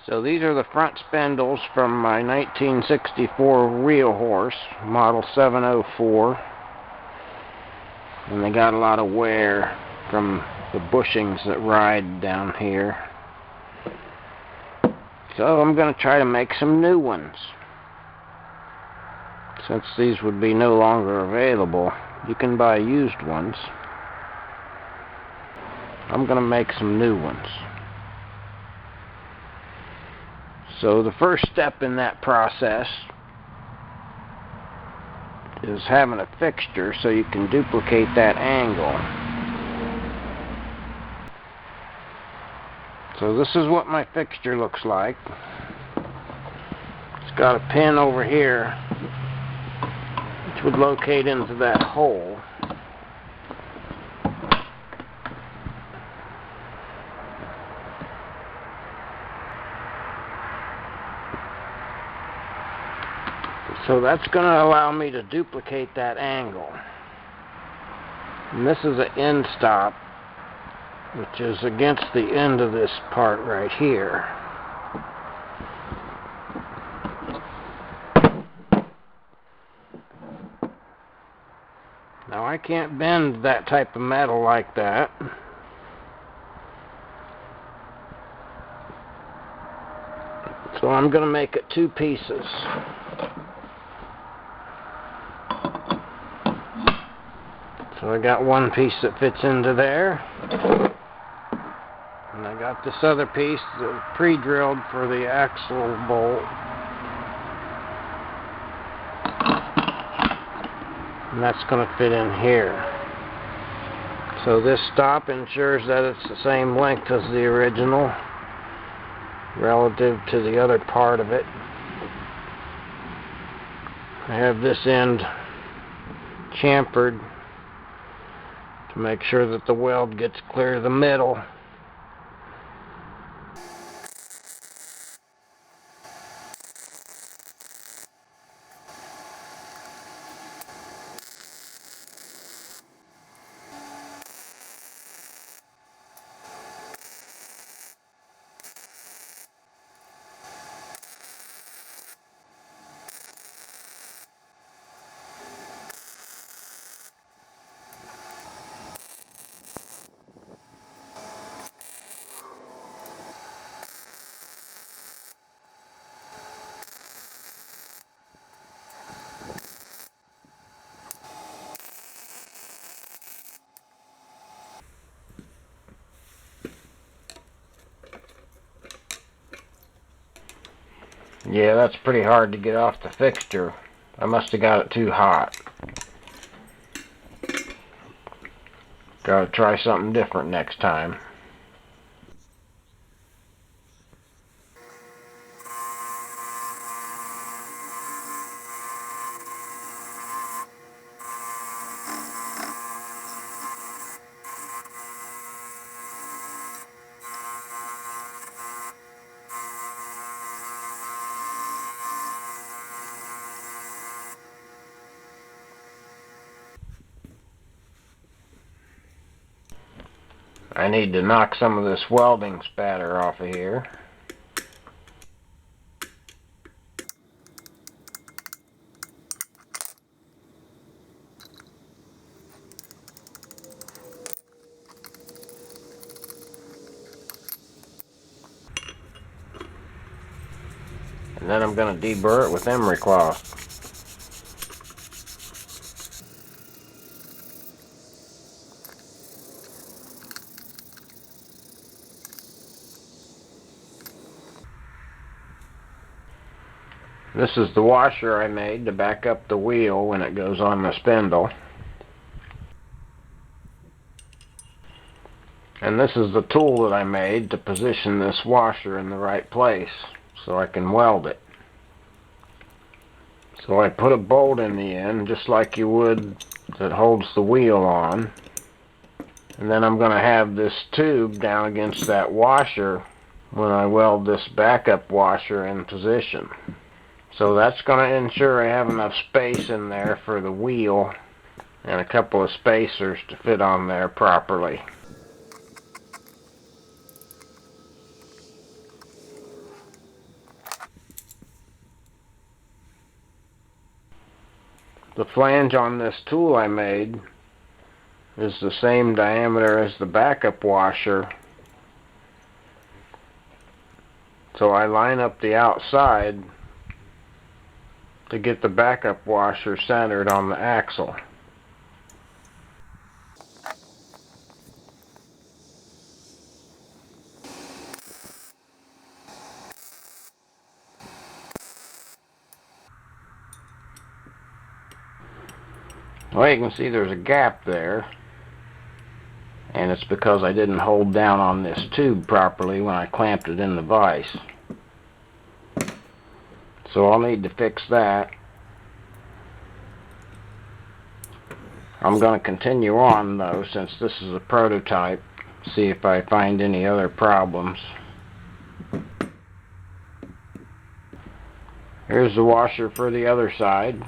So these are the front spindles from my 1964 wheel horse, model 704. And they got a lot of wear from the bushings that ride down here. So I'm going to try to make some new ones. Since these would be no longer available, you can buy used ones. I'm going to make some new ones. So the first step in that process is having a fixture so you can duplicate that angle. So this is what my fixture looks like. It's got a pin over here which would locate into that hole. So that's going to allow me to duplicate that angle. And this is an end stop, which is against the end of this part right here. Now I can't bend that type of metal like that. So I'm going to make it two pieces. So I got one piece that fits into there, and I got this other piece that's pre-drilled for the axle bolt, and that's going to fit in here. So this stop ensures that it's the same length as the original relative to the other part of it. I have this end chamfered to make sure that the weld gets clear to the middle. Yeah, that's pretty hard to get off the fixture. I must have got it too hot. Gotta try something different next time. I need to knock some of this welding spatter off of here. And then I'm going to deburr it with emery cloth. This is the washer I made to back up the wheel when it goes on the spindle. And this is the tool that I made to position this washer in the right place so I can weld it. So I put a bolt in the end just like you would that holds the wheel on. And then I'm going to have this tube down against that washer when I weld this backup washer in position. So that's going to ensure I have enough space in there for the wheel and a couple of spacers to fit on there properly. The flange on this tool I made is the same diameter as the backup washer, so I line up the outside to get the backup washer centered on the axle. Well, you can see there's a gap there, and it's because I didn't hold down on this tube properly when I clamped it in the vise. So I'll need to fix that. I'm going to continue on though, since this is a prototype, see if I find any other problems. Here's the washer for the other side,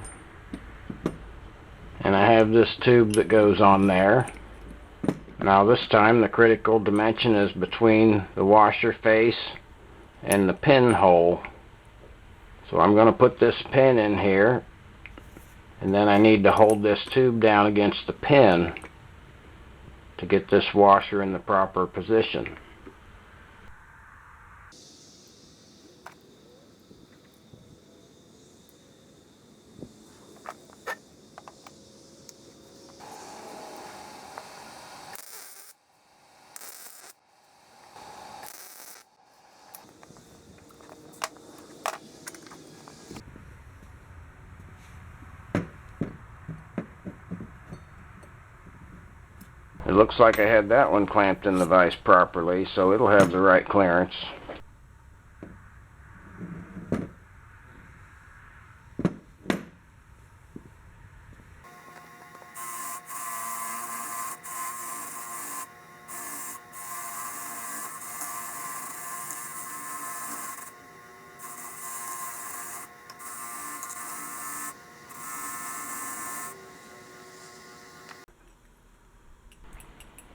and I have this tube that goes on there. Now this time the critical dimension is between the washer face and the pin hole. So I'm going to put this pin in here, and then I need to hold this tube down against the pin to get this washer in the proper position. It looks like I had that one clamped in the vise properly, so it'll have the right clearance.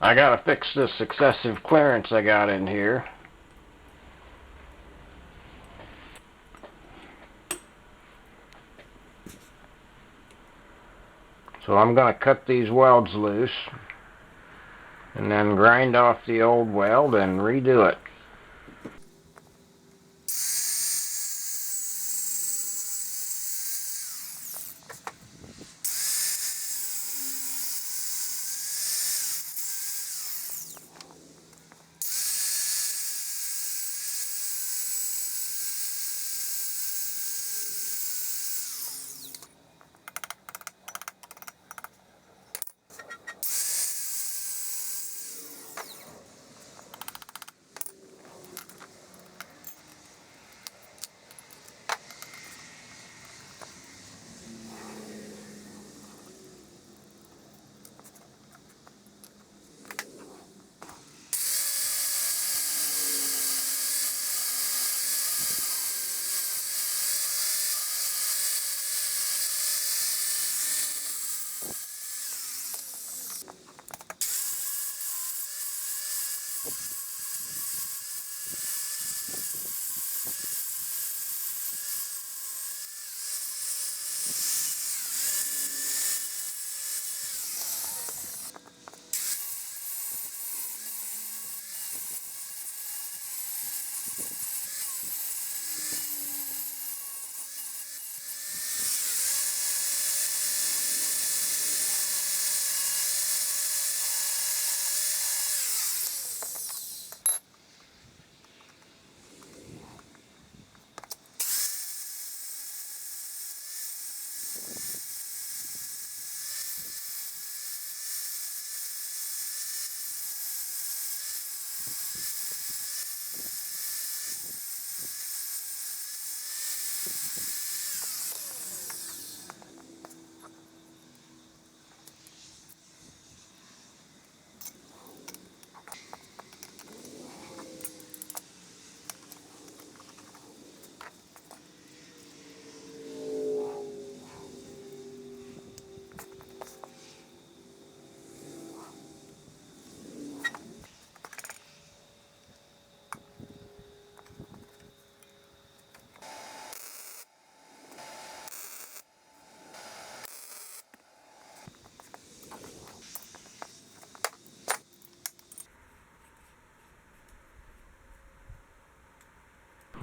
I gotta fix this excessive clearance I got in here. So I'm gonna cut these welds loose and then grind off the old weld and redo it.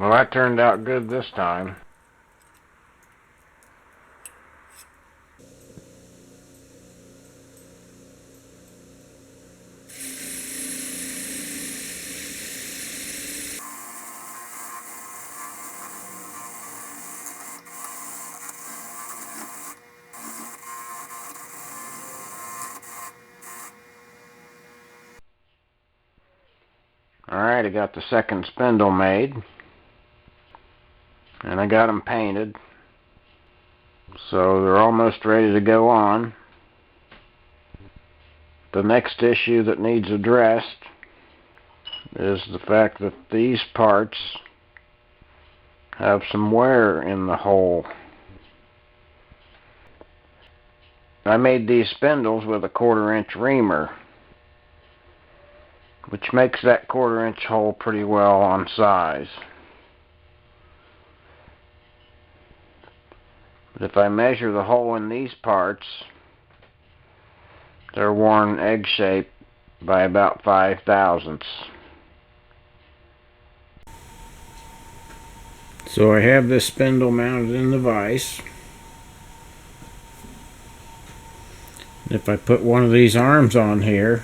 Well, that turned out good this time. Alright, I got the second spindle made, and I got them painted, so they're almost ready to go on. The next issue that needs addressed is the fact that these parts have some wear in the hole. I made these spindles with a 1/4-inch reamer, which makes that 1/4-inch hole pretty well on size. But if I measure the hole in these parts, they're worn egg-shaped by about 5/1000ths. So I have this spindle mounted in the vise. If I put one of these arms on here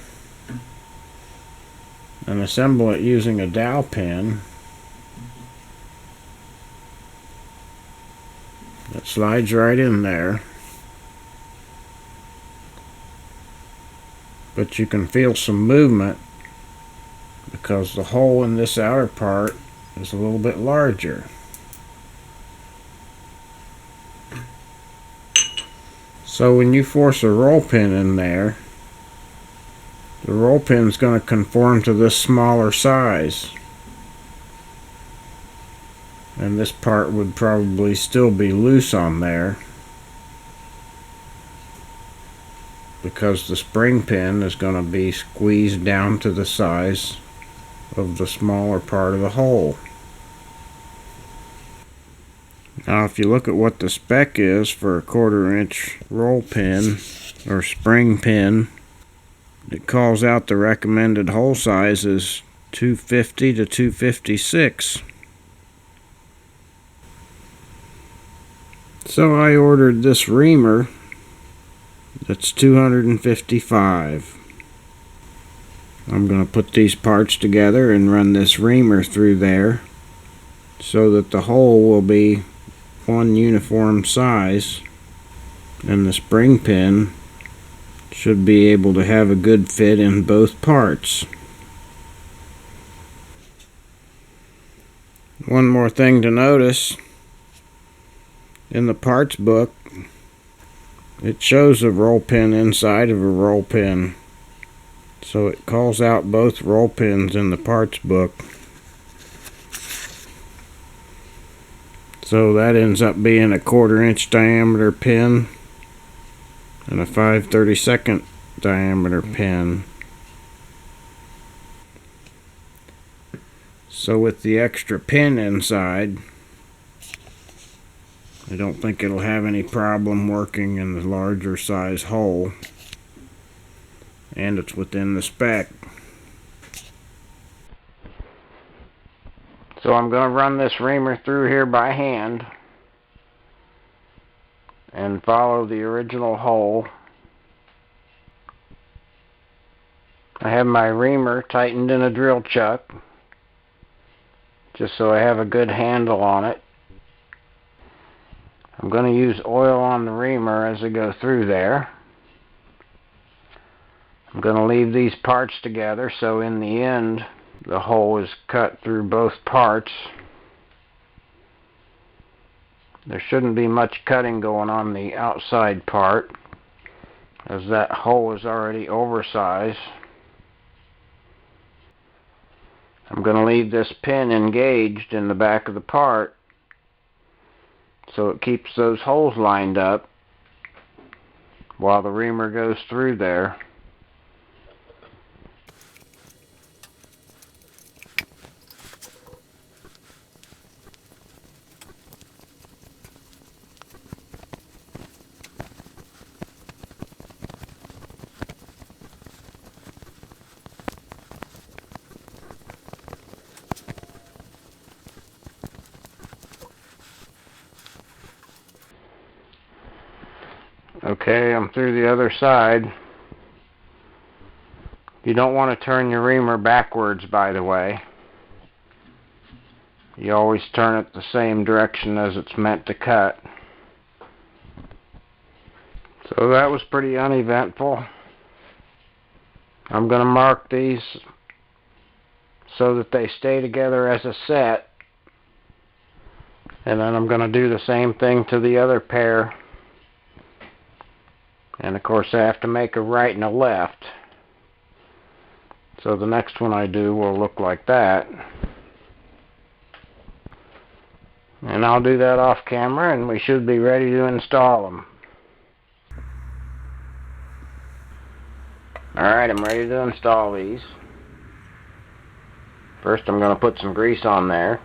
and assemble it using a dowel pin, it slides right in there. But you can feel some movement because the hole in this outer part is a little bit larger. So when you force a roll pin in there, the roll pin is going to conform to this smaller size, and this part would probably still be loose on there because the spring pin is going to be squeezed down to the size of the smaller part of the hole. Now if you look at what the spec is for a 1/4-inch roll pin or spring pin, it calls out the recommended hole size is 250 to 256. So I ordered this reamer that's 255. I'm going to put these parts together and run this reamer through there so that the hole will be one uniform size, and the spring pin should be able to have a good fit in both parts. One more thing to notice, in the parts book it shows a roll pin inside of a roll pin, so it calls out both roll pins in the parts book. So that ends up being a 1/4-inch diameter pin and a 5/32 diameter pin. So with the extra pin inside, I don't think it'll have any problem working in the larger size hole, and it's within the spec. So I'm going to run this reamer through here by hand and follow the original hole. I have my reamer tightened in a drill chuck just so I have a good handle on it. I'm going to use oil on the reamer as I go through there. I'm going to leave these parts together so in the end the hole is cut through both parts. There shouldn't be much cutting going on the outside part, as that hole is already oversized. I'm going to leave this pin engaged in the back of the part so it keeps those holes lined up while the reamer goes through there. Okay, I'm through the other side. You don't want to turn your reamer backwards, by the way. You always turn it the same direction as it's meant to cut. So that was pretty uneventful. I'm going to mark these so that they stay together as a set. And then I'm going to do the same thing to the other pair. And of course I have to make a right and a left. So the next one I do will look like that. And I'll do that off camera and we should be ready to install them. Alright, I'm ready to install these. First I'm going to put some grease on there.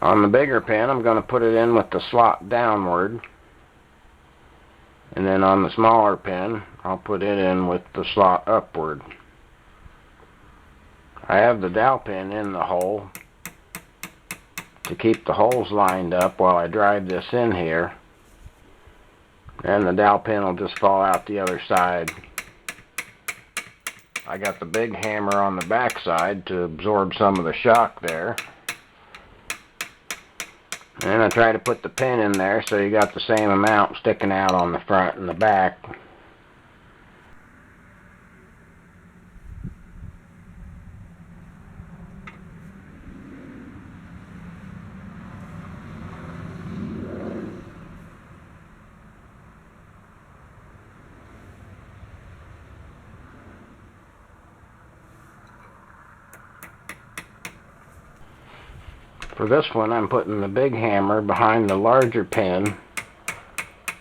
On the bigger pin, I'm going to put it in with the slot downward. And then on the smaller pin, I'll put it in with the slot upward. I have the dowel pin in the hole to keep the holes lined up while I drive this in here. And the dowel pin will just fall out the other side. I got the big hammer on the back side to absorb some of the shock there. And I try to put the pin in there so you got the same amount sticking out on the front and the back. For this one, I'm putting the big hammer behind the larger pin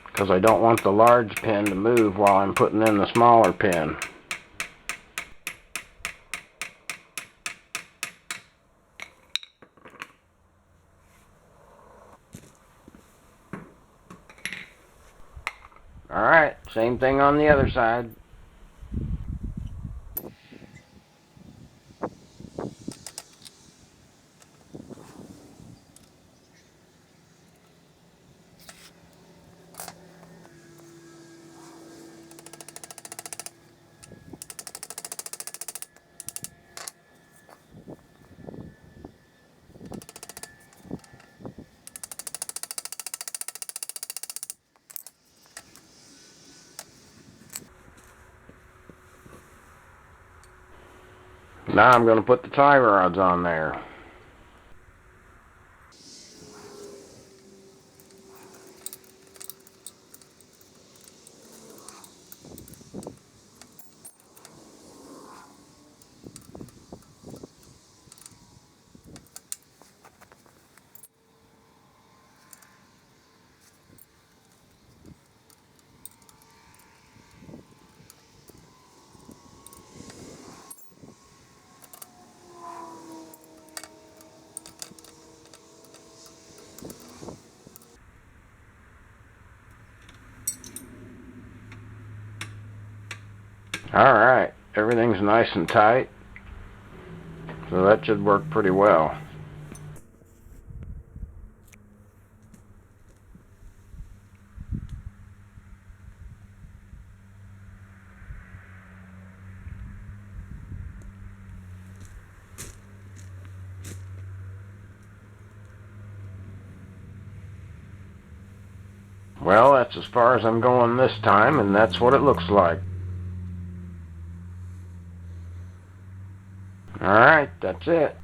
because I don't want the large pin to move while I'm putting in the smaller pin. Alright, same thing on the other side. Now I'm going to put the tie rods on there. Alright, everything's nice and tight, so that should work pretty well. Well, that's as far as I'm going this time, and that's what it looks like. Alright, that's it.